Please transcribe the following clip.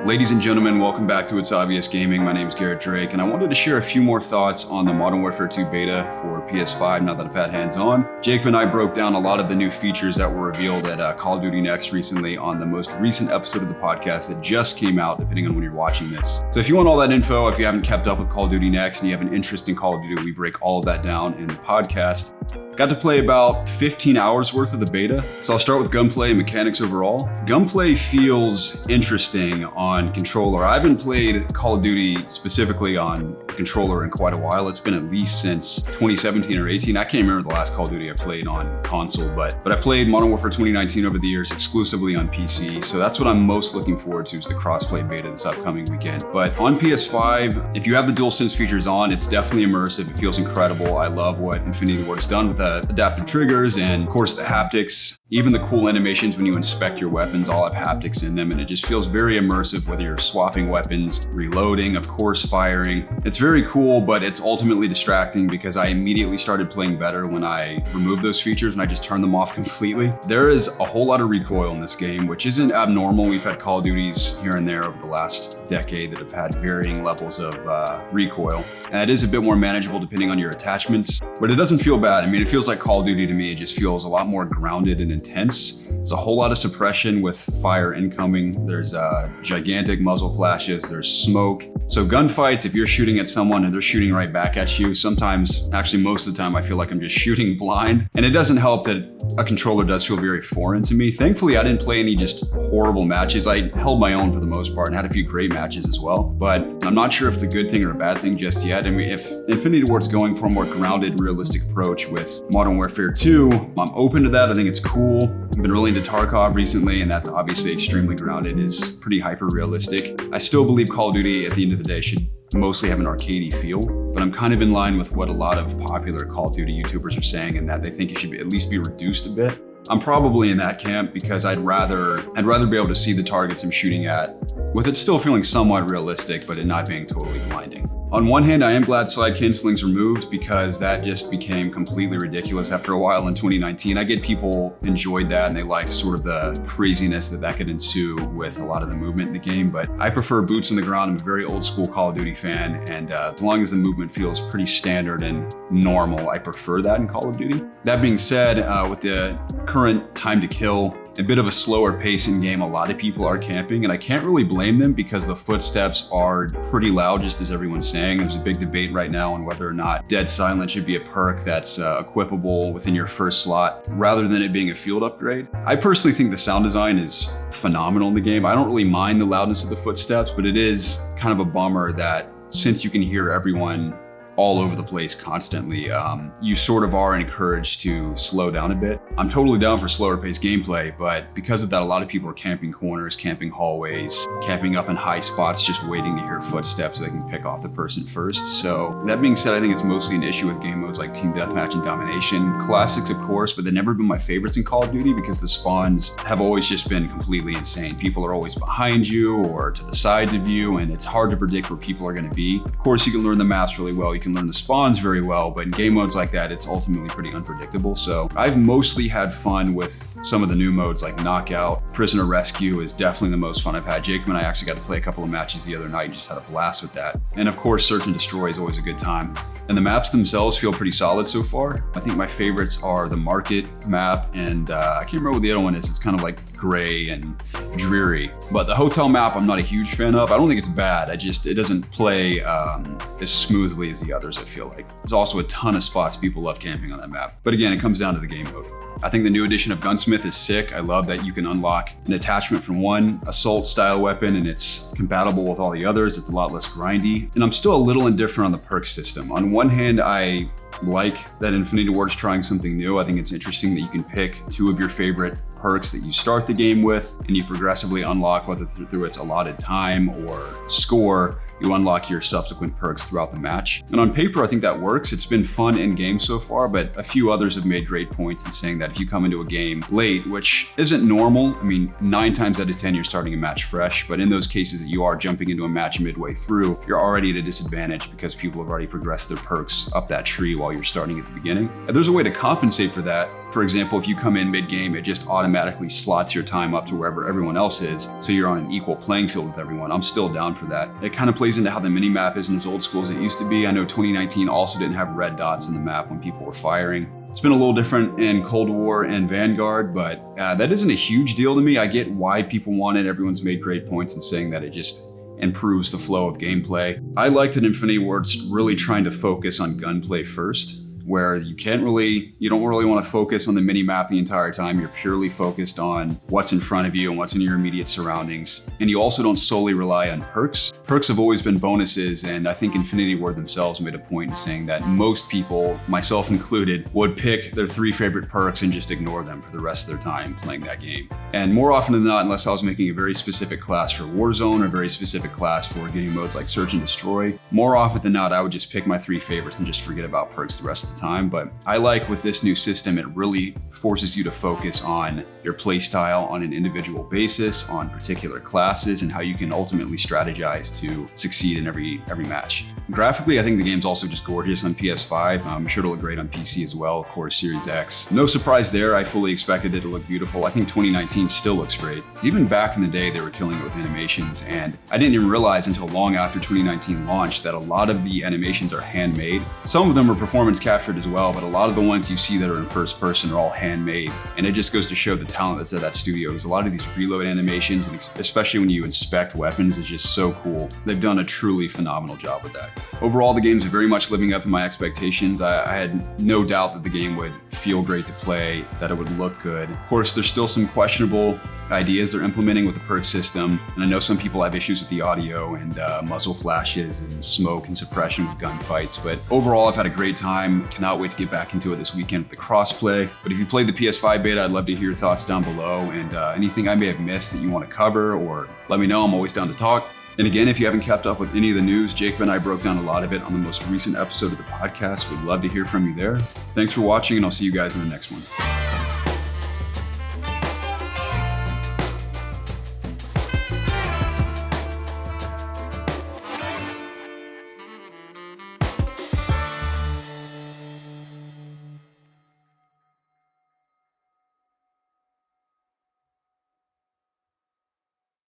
Ladies and gentlemen, welcome back to It's Obvious Gaming. My name is Garrett Drake, and I wanted to share a few more thoughts on the Modern Warfare 2 beta for PS5 now that I've had hands-on. Jacob and I broke down a lot of the new features that were revealed at Call of Duty Next recently on the most recent episode of the podcast that just came out, depending on when you're watching this. So if you want all that info, if you haven't kept up with Call of Duty Next and you have an interest in Call of Duty, we break all of that down in the podcast. Got to play about 15 hours worth of the beta. So I'll start with gunplay and mechanics overall. Gunplay feels interesting on controller. I haven't played Call of Duty specifically on controller in quite a while. It's been at least since 2017 or 18. I can't remember the last Call of Duty I played on console, but I've played Modern Warfare 2019 over the years exclusively on PC. So that's what I'm most looking forward to, is the crossplay beta this upcoming weekend. But on PS5, if you have the DualSense features on, it's definitely immersive. It feels incredible. I love what Infinity Ward's done with the adaptive triggers and of course the haptics. Even the cool animations when you inspect your weapons all have haptics in them, and it just feels very immersive whether you're swapping weapons, reloading, of course firing. It's very cool, but it's ultimately distracting because I immediately started playing better when I removed those features and I just turned them off completely. There is a whole lot of recoil in this game, which isn't abnormal. We've had Call of Duties here and there over the last decade that have had varying levels of recoil. And it is a bit more manageable depending on your attachments, but it doesn't feel bad. I mean, it feels like Call of Duty to me. It just feels a lot more grounded and intense. There's a whole lot of suppression with fire incoming. There's gigantic muzzle flashes, there's smoke. So gunfights, if you're shooting at someone and they're shooting right back at you, sometimes, actually most of the time, I feel like I'm just shooting blind. And it doesn't help that a controller does feel very foreign to me. Thankfully, I didn't play any just horrible matches. I held my own for the most part and had a few great matches as well. But I'm not sure if it's a good thing or a bad thing just yet. I mean, if Infinity Ward's going for a more grounded, realistic approach with Modern Warfare 2, I'm open to that. I think it's cool. I've been really into Tarkov recently, and that's obviously extremely grounded. It's pretty hyper-realistic. I still believe Call of Duty, at the end of the day, should mostly have an arcadey feel, but I'm kind of in line with what a lot of popular Call of Duty YouTubers are saying, in that they think it should at least be reduced a bit. I'm probably in that camp because I'd rather be able to see the targets I'm shooting at, with it still feeling somewhat realistic, but it not being totally blinding. On one hand, I am glad slide canceling's removed because that just became completely ridiculous after a while in 2019. I get people enjoyed that and they liked sort of the craziness that could ensue with a lot of the movement in the game, but I prefer boots on the ground. I'm a very old school Call of Duty fan, and as long as the movement feels pretty standard and normal, I prefer that in Call of Duty. That being said, with the current time to kill, a bit of a slower pace in game, a lot of people are camping, and I can't really blame them because the footsteps are pretty loud, just as everyone's saying. There's a big debate right now on whether or not Dead Silent should be a perk that's equipable within your first slot rather than it being a field upgrade. I personally think the sound design is phenomenal in the game. I don't really mind the loudness of the footsteps, but it is kind of a bummer that since you can hear everyone all over the place constantly, you sort of are encouraged to slow down a bit. I'm totally down for slower paced gameplay, but because of that, a lot of people are camping corners, camping hallways, camping up in high spots, just waiting to hear footsteps so they can pick off the person first. So that being said, I think it's mostly an issue with game modes like Team Deathmatch and Domination. Classics, of course, but they've never been my favorites in Call of Duty because the spawns have always just been completely insane. People are always behind you or to the sides of you, and it's hard to predict where people are gonna be. Of course, you can learn the maps really well, you can learn the spawns very well, but in game modes like that, it's ultimately pretty unpredictable. So I've mostly had fun with some of the new modes like Knockout. Prisoner Rescue is definitely the most fun I've had. Jacob and I actually got to play a couple of matches the other night and just had a blast with that. And of course, Search and Destroy is always a good time. And the maps themselves feel pretty solid so far. I think my favorites are the Market map, and I can't remember what the other one is. It's kind of like gray and dreary. But the hotel map, I'm not a huge fan of. I don't think it's bad. It doesn't play as smoothly as the others, I feel like. There's also a ton of spots people love camping on that map. But again, it comes down to the game mode. I think the new edition of Gunsmith is sick. I love that you can unlock an attachment from one assault style weapon and it's compatible with all the others. It's a lot less grindy. And I'm still a little indifferent on the perk system. On one hand, I like that Infinity Ward's trying something new. I think it's interesting that you can pick two of your favorite perks that you start the game with and you progressively unlock, whether through its allotted time or score, you unlock your subsequent perks throughout the match. And on paper, I think that works. It's been fun in game so far, but a few others have made great points in saying that if you come into a game late, which isn't normal, I mean, 9 times out of 10, you're starting a match fresh, but in those cases that that you are jumping into a match midway through, you're already at a disadvantage because people have already progressed their perks up that tree while you're starting at the beginning. And there's a way to compensate for that. For example, if you come in mid-game, it just automatically slots your time up to wherever everyone else is, so you're on an equal playing field with everyone. I'm still down for that. It kind of plays into how the mini-map isn't as old school as it used to be. I know 2019 also didn't have red dots in the map when people were firing. It's been a little different in Cold War and Vanguard, but that isn't a huge deal to me. I get why people want it. Everyone's made great points in saying that it just improves the flow of gameplay. I like that Infinity Ward's really trying to focus on gunplay first, where you don't really want to focus on the mini map the entire time. You're purely focused on what's in front of you and what's in your immediate surroundings. And you also don't solely rely on perks. Perks have always been bonuses, and I think Infinity Ward themselves made a point in saying that most people, myself included, would pick their 3 favorite perks and just ignore them for the rest of their time playing that game. And more often than not, unless I was making a very specific class for Warzone or a very specific class for getting modes like Search and Destroy, more often than not, I would just pick my 3 favorites and just forget about perks the rest of the time. But I like with this new system, it really forces you to focus on your play style on an individual basis, on particular classes, and how you can ultimately strategize to succeed in every match. Graphically, I think the game's also just gorgeous on PS5. I'm sure it'll look great on PC as well, of course, Series X. No surprise there, I fully expected it to look beautiful. I think 2019 still looks great. Even back in the day, they were killing it with animations, and I didn't even realize until long after 2019 launched that a lot of the animations are handmade. Some of them are performance captured as well, but a lot of the ones you see that are in first person are all handmade, and it just goes to show the talent that's at that studio, because a lot of these reload animations, and especially when you inspect weapons, is just so cool. They've done a truly phenomenal job with that. Overall, the game's very much living up to my expectations. I had no doubt that the game would feel great to play, that it would look good. Of course, there's still some questionable ideas they're implementing with the perk system, and I know some people have issues with the audio and muzzle flashes and smoke and suppression with gunfights, but overall I've had a great time. Cannot wait to get back into it this weekend with the crossplay. But if you played the PS5 beta, I'd love to hear your thoughts down below, and anything I may have missed that you want to cover, or let me know. I'm always down to talk. And again, if you haven't kept up with any of the news, Jacob and I broke down a lot of it on the most recent episode of the podcast. We'd love to hear from you there. Thanks for watching, and I'll see you guys in the next one.